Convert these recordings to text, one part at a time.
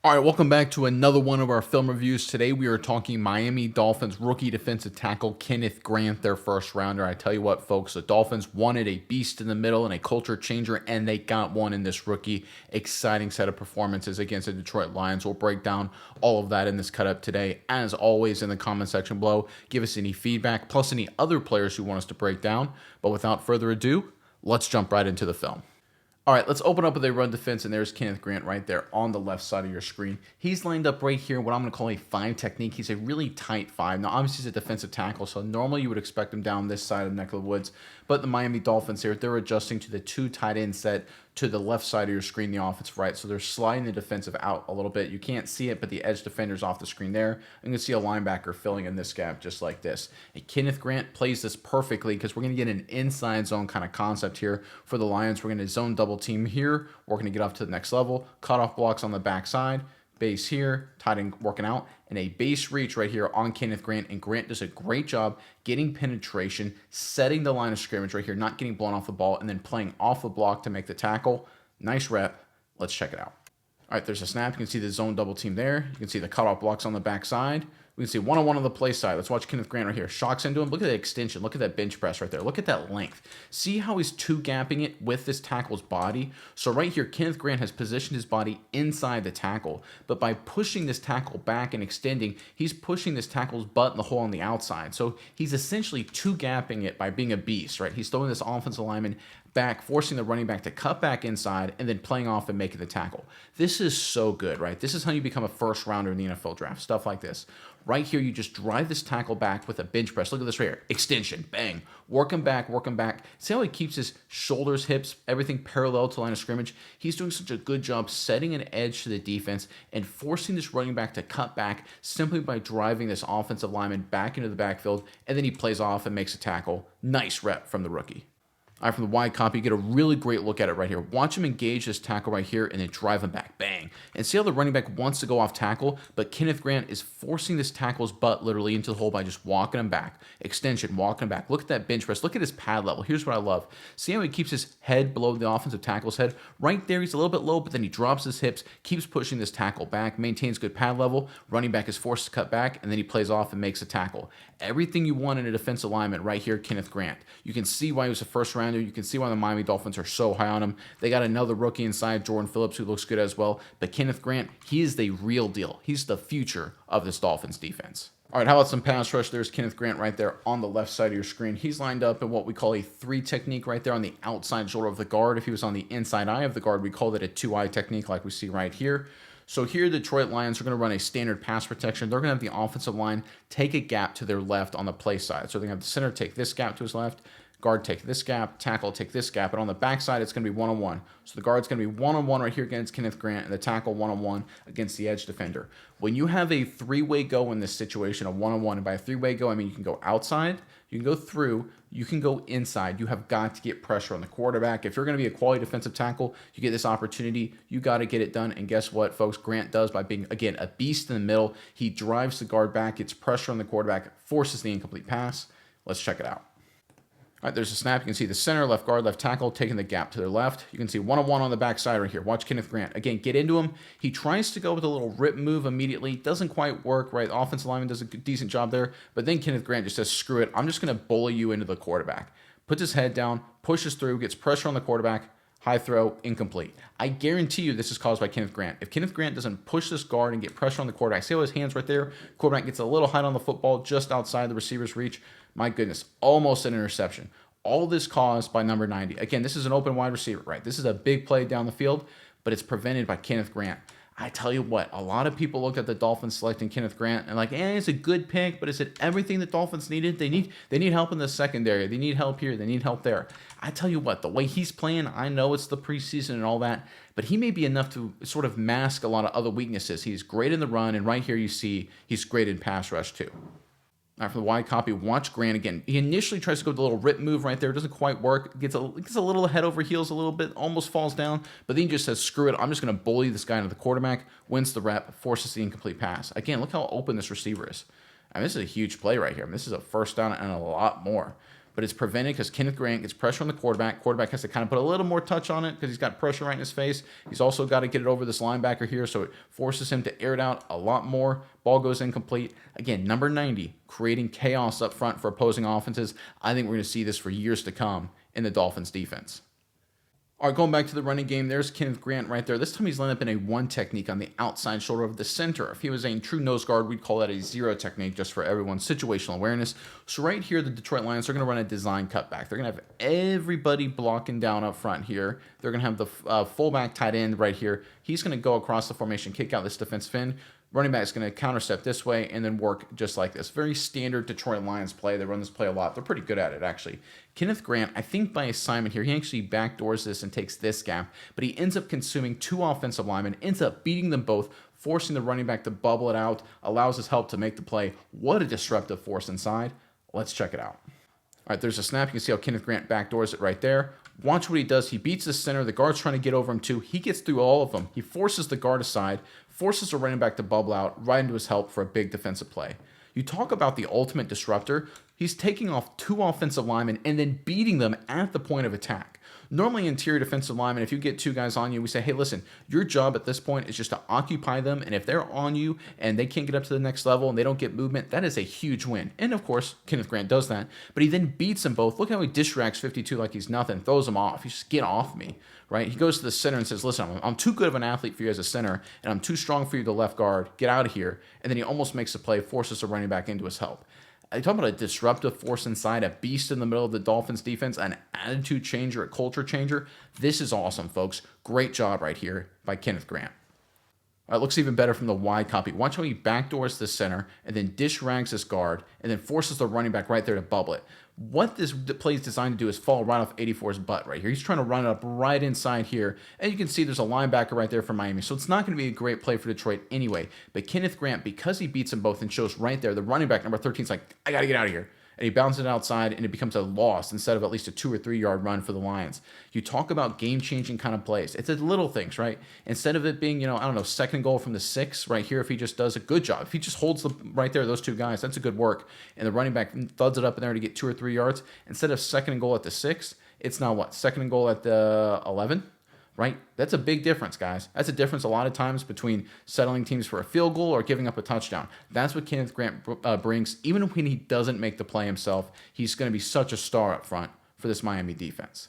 All right, welcome back to another one of our film reviews. Today we are talking Miami Dolphins rookie defensive tackle Kenneth Grant, their first rounder. I tell you what, folks, the Dolphins wanted a beast in the middle and a culture changer, and they got one in this rookie. Exciting set of performances against the Detroit Lions. We'll break down all of that in this cut up today. As always, in the comment section below, give us any feedback, plus any other players you want us to break down. But without further ado, let's jump right into the film. All right, let's open up with a run defense, and there's Kenneth Grant right there on the left side of your screen. He's lined up right here, what I'm going to call a 5 technique. He's a really tight 5. Now, obviously, he's a defensive tackle, so normally you would expect him down this side of the neck of the woods. But the Miami Dolphins here, they're adjusting to the 2 tight end set to the left side of your screen, the offensive right. So they're sliding the defensive out a little bit. You can't see it, but the edge defender's off the screen there. And you can see a linebacker filling in this gap just like this. And Kenneth Grant plays this perfectly because we're going to get an inside zone kind of concept here for the Lions. We're going to zone double team here. We're going to get up to the next level. Cutoff blocks on the backside. Base here, tight end working out, and a base reach right here on Kenneth Grant. And Grant does a great job getting penetration, setting the line of scrimmage right here, not getting blown off the ball, and then playing off the block to make the tackle. Nice rep. Let's check it out. All right, there's a snap. You can see the zone double team there. You can see the cutoff blocks on the backside. We can see one-on-one on the play side. Let's watch Kenneth Grant right here. Shocks into him. Look at that extension. Look at that bench press right there. Look at that length. See how he's two-gapping it with this tackle's body? So right here, Kenneth Grant has positioned his body inside the tackle. But by pushing this tackle back and extending, he's pushing this tackle's butt in the hole on the outside. So he's essentially two-gapping it by being a beast, right? He's throwing this offensive lineman back, forcing the running back to cut back inside and then playing off and making the tackle. This is so good, right? This is how you become a first rounder in the NFL draft, stuff like this. Right here, you just drive this tackle back with a bench press. Look at this right here. Extension, bang. Work him back, work him back. See how he keeps his shoulders, hips, everything parallel to line of scrimmage? He's doing such a good job setting an edge to the defense and forcing this running back to cut back simply by driving this offensive lineman back into the backfield, and then he plays off and makes a tackle. Nice rep from the rookie. All right, from the wide copy, you get a really great look at it right here. Watch him engage this tackle right here and then drive him back. Bang. And see how the running back wants to go off tackle, but Kenneth Grant is forcing this tackle's butt literally into the hole by just walking him back. Extension, walking him back. Look at that bench press. Look at his pad level. Here's what I love. See how he keeps his head below the offensive tackle's head? Right there, he's a little bit low, but then he drops his hips, keeps pushing this tackle back, maintains good pad level. Running back is forced to cut back, and then he plays off and makes a tackle. Everything you want in a defensive lineman right here, Kenneth Grant. You can see why he was a first rounder. You can see why the Miami Dolphins are so high on him. They got another rookie inside, Jordan Phillips, who looks good as well. But Kenneth Grant, he is the real deal. He's the future of this Dolphins defense. All right, how about some pass rush? There's Kenneth Grant right there on the left side of your screen. He's lined up in what we call a 3 technique right there on the outside shoulder of the guard. If he was on the inside eye of the guard, we call it a 2-eye technique like we see right here. So here, the Detroit Lions are going to run a standard pass protection. They're going to have the offensive line take a gap to their left on the play side. So they're going to have the center take this gap to his left, guard take this gap, tackle take this gap, and on the backside, it's going to be one-on-one. So the guard's going to be one-on-one right here against Kenneth Grant, and the tackle one-on-one against the edge defender. When you have a 3-way go in this situation, a one-on-one, and by a 3-way go, I mean you can go outside, you can go through, you can go inside. You have got to get pressure on the quarterback. If you're going to be a quality defensive tackle, you get this opportunity, you got to get it done. And guess what, folks? Grant does by being, again, a beast in the middle. He drives the guard back, gets pressure on the quarterback, forces the incomplete pass. Let's check it out. All right, there's a snap. You can see the center, left guard, left tackle taking the gap to their left. You can see one-on-one on the backside right here. Watch Kenneth Grant. Again, get into him. He tries to go with a little rip move immediately. Doesn't quite work, right? The offensive lineman does a decent job there. But then Kenneth Grant just says, screw it. I'm just going to bully you into the quarterback. Puts his head down, pushes through, gets pressure on the quarterback. High throw, incomplete. I guarantee you this is caused by Kenneth Grant. If Kenneth Grant doesn't push this guard and get pressure on the quarterback, see how his hands right there? Quarterback gets a little height on the football just outside the receiver's reach. My goodness, almost an interception. All this caused by number 90. Again, this is an open wide receiver, right? This is a big play down the field, but it's prevented by Kenneth Grant. I tell you what, a lot of people looked at the Dolphins selecting Kenneth Grant and like, it's a good pick, but is it everything the Dolphins needed? They need help in the secondary. They need help here. They need help there. I tell you what, the way he's playing, I know it's the preseason and all that, but he may be enough to sort of mask a lot of other weaknesses. He's great in the run, and right here you see he's great in pass rush too. After the wide copy, watch Grant again. He initially tries to go with the little rip move right there. It doesn't quite work. Gets a little head over heels a little bit, almost falls down. But then he just says, screw it. I'm just going to bully this guy into the quarterback. Wins the rep, forces the incomplete pass. Again, look how open this receiver is. I mean, this is a huge play right here. I mean, this is a first down and a lot more. but it's prevented because Kenneth Grant gets pressure on the quarterback. Quarterback has to kind of put a little more touch on it because he's got pressure right in his face. He's also got to get it over this linebacker here, so it forces him to air it out a lot more. Ball goes incomplete. Again, number 90, creating chaos up front for opposing offenses. I think we're going to see this for years to come in the Dolphins defense. All right, going back to the running game, there's Kenneth Grant right there. This time he's lined up in a 1 technique on the outside shoulder of the center. If he was a true nose guard, we'd call that a 0 technique just for everyone's situational awareness. So right here, the Detroit Lions are going to run a design cutback. They're going to have everybody blocking down up front here. They're going to have the fullback tight end right here. He's going to go across the formation, kick out this defensive end. Running back is going to counterstep this way and then work just like this. Very standard Detroit Lions play. They run this play a lot. They're pretty good at it, actually. Kenneth Grant, I think by assignment here, he actually backdoors this and takes this gap, but he ends up consuming 2 offensive linemen, ends up beating them both, forcing the running back to bubble it out, allows his help to make the play. What a disruptive force inside. Let's check it out. All right, there's a snap. You can see how Kenneth Grant backdoors it right there. Watch what he does. He beats the center. The guard's trying to get over him too. He gets through all of them. He forces the guard aside, forces the running back to bubble out right into his help for a big defensive play. You talk about the ultimate disruptor. He's taking off 2 offensive linemen and then beating them at the point of attack. Normally, interior defensive linemen, if you get 2 guys on you, we say, hey, listen, your job at this point is just to occupy them. And if they're on you and they can't get up to the next level and they don't get movement, that is a huge win. And of course, Kenneth Grant does that. But he then beats them both. Look how he distracts 52 like he's nothing, throws them off. He just get off me, right? He goes to the center and says, listen, I'm too good of an athlete for you as a center, and I'm too strong for you, the left guard. Get out of here. And then he almost makes a play, forces the running back into his help. I talk about a disruptive force inside, a beast in the middle of the Dolphins defense, an attitude changer, a culture changer. This is awesome, folks. Great job right here by Kenneth Grant. It looks even better from the wide copy. Watch how he backdoors the center and then dish rags this guard and then forces the running back right there to bubble it. What this play is designed to do is fall right off 84's butt right here. He's trying to run it up right inside here. And you can see there's a linebacker right there for Miami. So it's not going to be a great play for Detroit anyway. But Kenneth Grant, because he beats them both and shows right there, the running back, number 13, is like, I got to get out of here. And he bounces it outside, and it becomes a loss instead of at least a 2 or 3 yard run for the Lions. You talk about game-changing kind of plays. It's the little things, right? Instead of it being, 2nd and goal from the 6 right here, if he just does a good job. If he just holds right there, those 2 guys, that's a good work. And the running back thuds it up in there to get 2 or 3 yards. Instead of 2nd and goal at the 6, it's now what? 2nd and goal at the 11? Right? That's a big difference, guys. That's a difference a lot of times between settling teams for a field goal or giving up a touchdown. That's what Kenneth Grant brings. Even when he doesn't make the play himself, he's going to be such a star up front for this Miami defense.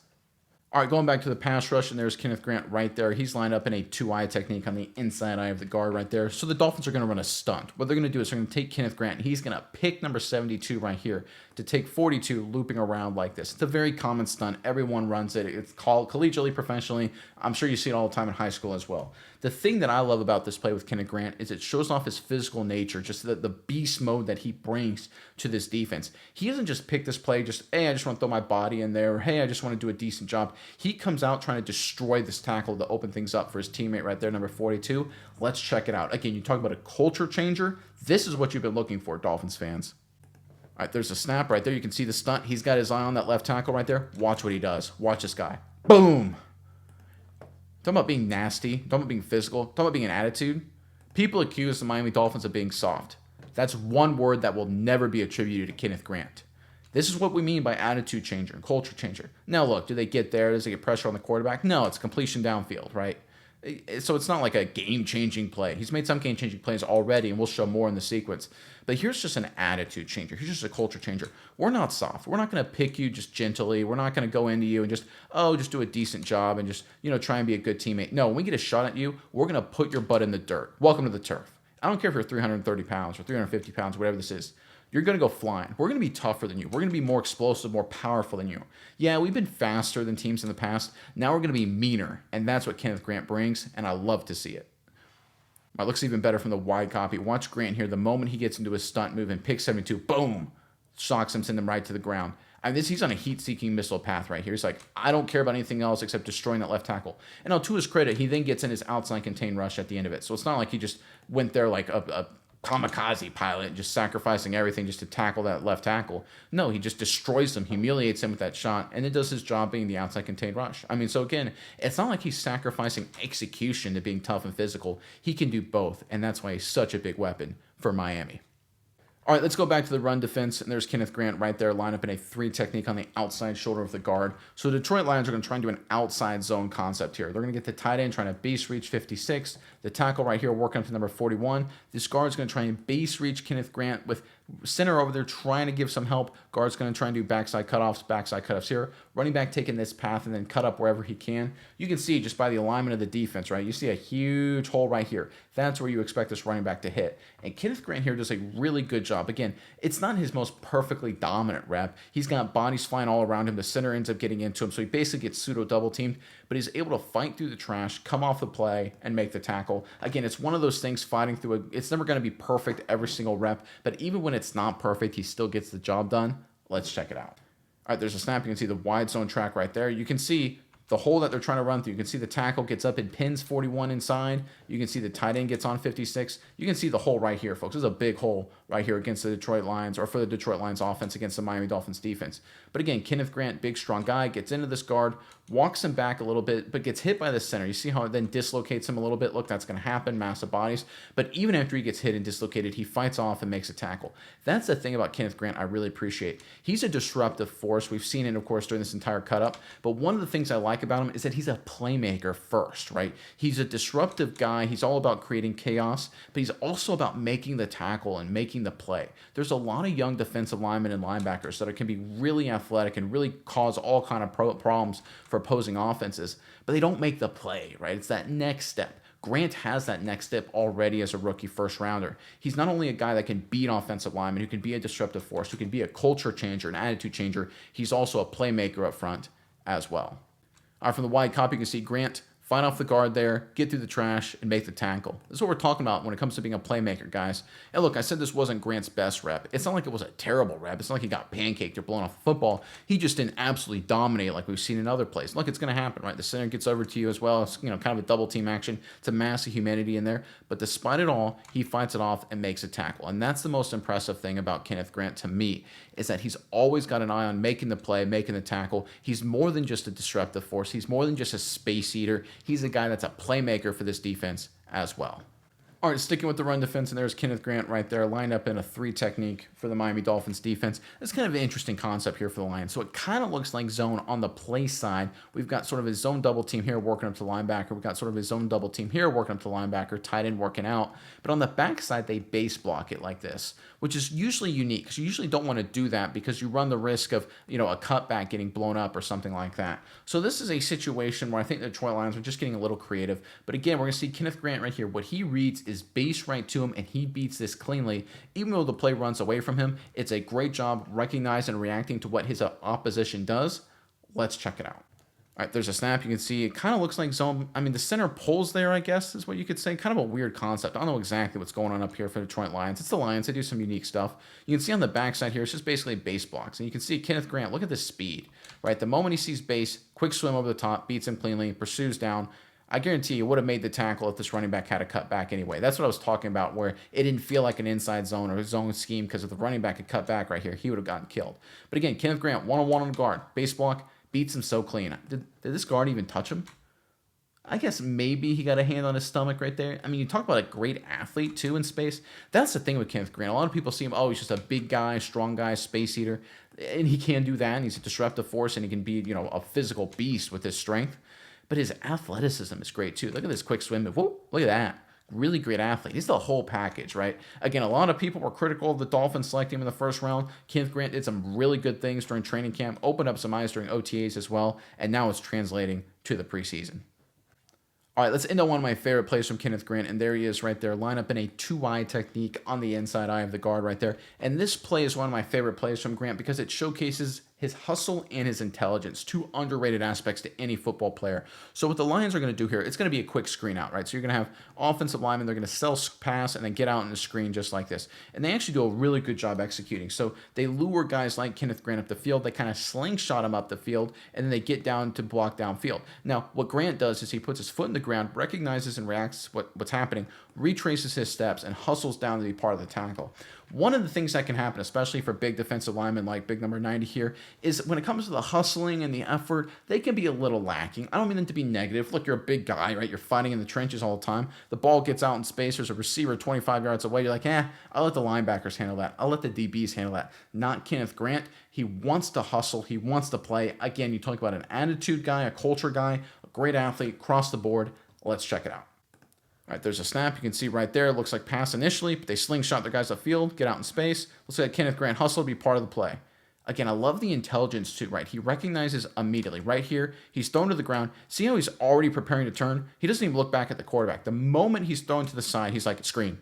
All right, going back to the pass rush, and there's Kenneth Grant right there. He's lined up in a 2-eye technique on the inside eye of the guard right there. So the Dolphins are going to run a stunt. What they're going to do is they're going to take Kenneth Grant, and he's going to pick number 72 right here to take 42 looping around like this. It's a very common stunt. Everyone runs it. It's called collegially, professionally. I'm sure you see it all the time in high school as well. The thing that I love about this play with Kenneth Grant is it shows off his physical nature, just the beast mode that he brings to this defense. He doesn't just pick this play, hey, I just want to throw my body in there, or hey, I just want to do a decent job. He comes out trying to destroy this tackle to open things up for his teammate right there, number 42. Let's check it out. Again, you talk about a culture changer. This is what you've been looking for, Dolphins fans. All right, there's a snap right there. You can see the stunt. He's got his eye on that left tackle right there. Watch what he does. Watch this guy. Boom. Talking about being nasty. Talking about being physical. Talking about being an attitude. People accuse the Miami Dolphins of being soft. That's one word that will never be attributed to Kenneth Grant. This is what we mean by attitude changer and culture changer. Now, look, do they get there? Does it get pressure on the quarterback? No, it's completion downfield, right? So it's not like a game-changing play. He's made some game-changing plays already, and we'll show more in the sequence. But here's just an attitude changer. Here's just a culture changer. We're not soft. We're not going to pick you just gently. We're not going to go into you and just do a decent job and just, try and be a good teammate. No, when we get a shot at you, we're going to put your butt in the dirt. Welcome to the turf. I don't care if you're 330 pounds or 350 pounds, whatever this is. You're going to go flying. We're going to be tougher than you. We're going to be more explosive, more powerful than you. Yeah, we've been faster than teams in the past. Now we're going to be meaner, and that's what Kenneth Grant brings, and I love to see it. It looks even better from the wide copy. Watch Grant here. The moment he gets into his stunt move and picks 72, boom, shocks him, sends him right to the ground. He's on a heat-seeking missile path right here. He's like, I don't care about anything else except destroying that left tackle. And now, to his credit, he then gets in his outside contained rush at the end of it. So it's not like he just went there like a kamikaze pilot, just sacrificing everything just to tackle that left tackle. No, he just destroys him, humiliates him with that shot, and then does his job being the outside contained rush. So again, it's not like he's sacrificing execution to being tough and physical. He can do both, and that's why he's such a big weapon for Miami. All right, let's go back to the run defense. And there's Kenneth Grant right there, line up in a 3 technique on the outside shoulder of the guard. So the Detroit Lions are going to try and do an outside zone concept here. They're going to get the tight end trying to base reach 56. The tackle right here working up to number 41. This guard's going to try and base reach Kenneth Grant with center over there trying to give some help. Guard's going to try and do backside cutoffs here. Running back taking this path and then cut up wherever he can. You can see just by the alignment of the defense, right? You see a huge hole right here. That's where you expect this running back to hit. And Kenneth Grant here does a really good job. Again, it's not his most perfectly dominant rep. He's got bodies flying all around him. The center ends up getting into him. So he basically gets pseudo double teamed, but he's able to fight through the trash, come off the play, and make the tackle. Again, it's one of those things fighting through it's never going to be perfect every single rep, but even when it's not perfect, he still gets the job done. Let's check it out. All right, there's a snap. You can see the wide zone track right there. You can see the hole that they're trying to run through. You can see the tackle gets up and pins 41 inside. You can see the tight end gets on 56. You can see the hole right here, folks. There's a big hole right here against the Detroit Lions, or for the Detroit Lions offense against the Miami Dolphins defense. But again, Kenneth Grant, big, strong guy, gets into this guard, walks him back a little bit, but gets hit by the center. You see how it then dislocates him a little bit? Look, that's going to happen, massive bodies. But even after he gets hit and dislocated, he fights off and makes a tackle. That's the thing about Kenneth Grant I really appreciate. He's a disruptive force. We've seen it, of course, during this entire cut-up. But one of the things I like about him is that he's a playmaker first, right? He's a disruptive guy. He's all about creating chaos, but he's also about making the tackle and making the play. There's a lot of young defensive linemen and linebackers that can be really athletic and really cause all kind of problems for opposing offenses, but they don't make the play, right? It's that next step. Grant has that next step already as a rookie first rounder. He's not only a guy that can beat offensive linemen, who can be a disruptive force, who can be a culture changer, an attitude changer, he's also a playmaker up front as well. All right, from the wide copy, you can see Grant fight off the guard there, get through the trash, and make the tackle. This is what we're talking about when it comes to being a playmaker, guys. And look, I said this wasn't Grant's best rep. It's not like it was a terrible rep. It's not like he got pancaked or blown off a football. He just didn't absolutely dominate like we've seen in other plays. Look, it's going to happen, right? The center gets over to you as well. It's, kind of a double team action. It's a massive humanity in there. But despite it all, he fights it off and makes a tackle. And that's the most impressive thing about Kenneth Grant to me, is that he's always got an eye on making the play, making the tackle. He's more than just a disruptive force. He's more than just a space eater. He's a guy that's a playmaker for this defense as well. All right, sticking with the run defense, and there's Kenneth Grant right there, lined up in a 3 technique for the Miami Dolphins defense. That's kind of an interesting concept here for the Lions. So it kind of looks like zone on the play side. We've got sort of his zone double team here working up to linebacker. We've got sort of his zone double team here working up to linebacker, tight end working out. But on the back side, they base block it like this, which is usually unique, because you usually don't want to do that because you run the risk of, a cutback getting blown up or something like that. So this is a situation where I think the Detroit Lions are just getting a little creative. But again, we're going to see Kenneth Grant right here. What he reads is base right to him, and he beats this cleanly. Even though the play runs away from him, it's a great job recognizing and reacting to what his opposition does. Let's check it out. All right, there's a snap. You can see it kind of looks like zone. I mean, the center pulls there, I guess, is what you could say. Kind of a weird concept. I don't know exactly what's going on up here for the Detroit Lions. It's the Lions. They do some unique stuff. You can see on the backside here, it's just basically base blocks. And you can see Kenneth Grant. Look at the speed, right? The moment he sees base, quick swim over the top, beats him cleanly, pursues down. I guarantee you would have made the tackle if this running back had a cut back anyway. That's what I was talking about, where it didn't feel like an inside zone or a zone scheme, because if the running back had cut back right here, he would have gotten killed. But again, Kenneth Grant, one-on-one on the guard, base block, beats him so clean. Did this guard even touch him? I guess maybe he got a hand on his stomach right there. I mean, you talk about a great athlete, too, in space. That's the thing with Kenneth Grant. A lot of people see him, he's just a big guy, strong guy, space eater. And he can do that, and he's a disruptive force, and he can be, a physical beast with his strength. But his athleticism is great, too. Look at this quick swim move. Whoa, look at that. Really great athlete. He's the whole package, right? Again, a lot of people were critical of the Dolphins selecting him in the first round. Kenneth Grant did some really good things during training camp, opened up some eyes during OTAs as well, and now it's translating to the preseason. All right, let's end on one of my favorite plays from Kenneth Grant, and there he is right there, line up in a 2-eye technique on the inside eye of the guard right there. And this play is one of my favorite plays from Grant because it showcases his hustle and his intelligence, 2 underrated aspects to any football player. So what the Lions are going to do here, it's going to be a quick screen out, right? So you're going to have offensive linemen, they're going to sell pass and then get out in the screen just like this. And they actually do a really good job executing. So they lure guys like Kenneth Grant up the field, they kind of slingshot him up the field, and then they get down to block downfield. Now, what Grant does is he puts his foot in the ground, recognizes and reacts what's happening, retraces his steps, and hustles down to be part of the tackle. One of the things that can happen, especially for big defensive linemen like big number 90 here, is when it comes to the hustling and the effort, they can be a little lacking. I don't mean them to be negative. Look, you're a big guy, right? You're fighting in the trenches all the time. The ball gets out in space. There's a receiver 25 yards away. You're like, I'll let the linebackers handle that. I'll let the DBs handle that. Not Kenneth Grant. He wants to hustle. He wants to play. Again, you talk about an attitude guy, a culture guy, a great athlete across the board. Let's check it out. All right, there's a snap. You can see right there. It looks like pass initially, but they slingshot their guys upfield, get out in space. Looks like Kenneth Grant hustle to be part of the play. Again, I love the intelligence too, right? He recognizes immediately. Right here, he's thrown to the ground. See how he's already preparing to turn? He doesn't even look back at the quarterback. The moment he's thrown to the side, he's like, screen.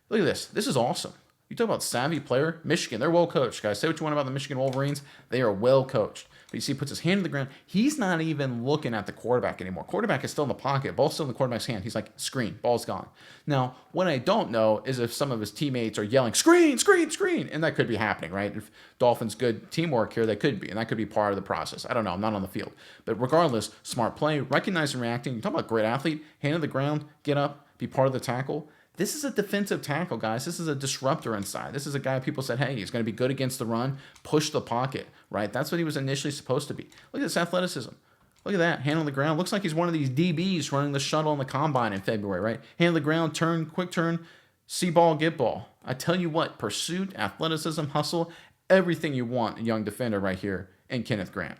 Look at this. This is awesome. You talk about savvy player. Michigan, they're well coached, guys. Say what you want about the Michigan Wolverines. They are well coached. But you see, he puts his hand to the ground. He's not even looking at the quarterback anymore. Quarterback is still in the pocket. Ball's still in the quarterback's hand. He's like, screen. Ball's gone. Now, what I don't know is if some of his teammates are yelling, screen, screen, screen. And that could be happening, right? If Dolphins good teamwork here, that could be. And that could be part of the process. I don't know. I'm not on the field. But regardless, smart play, recognizing, reacting. You talk about great athlete, hand on the ground, get up, be part of the tackle. This is a defensive tackle, guys. This is a disruptor inside. This is a guy people said, hey, he's going to be good against the run, push the pocket, right? That's what he was initially supposed to be. Look at this athleticism. Look at that. Hand on the ground. Looks like he's one of these DBs running the shuttle in the combine in February, right? Hand on the ground, turn, quick turn, see ball, get ball. I tell you what, pursuit, athleticism, hustle, everything you want a young defender right here in Kenneth Grant.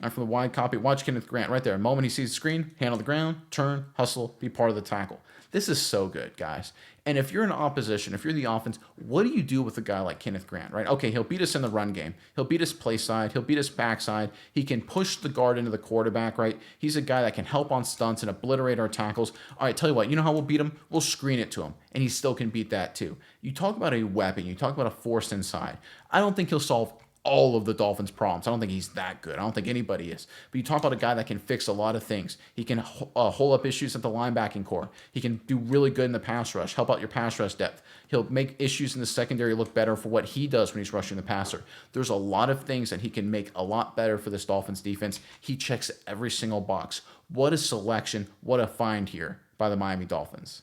All right, from the wide copy, watch Kenneth Grant right there. The moment he sees the screen, hand on the ground, turn, hustle, be part of the tackle. This is so good, guys. And if you're in opposition, if you're the offense, what do you do with a guy like Kenneth Grant, right? Okay, he'll beat us in the run game. He'll beat us play side. He'll beat us backside. He can push the guard into the quarterback, right? He's a guy that can help on stunts and obliterate our tackles. All right, tell you what, you know how we'll beat him? We'll screen it to him, and he still can beat that too. You talk about a weapon. You talk about a force inside. I don't think he'll solve all of the Dolphins' problems. I don't think he's that good. I don't think anybody is. But you talk about a guy that can fix a lot of things. He can hold up issues at the linebacking core. He can do really good in the pass rush, help out your pass rush depth. He'll make issues in the secondary look better for what he does when he's rushing the passer. There's a lot of things that he can make a lot better for this Dolphins defense. He checks every single box. What a selection. What a find here by the Miami Dolphins.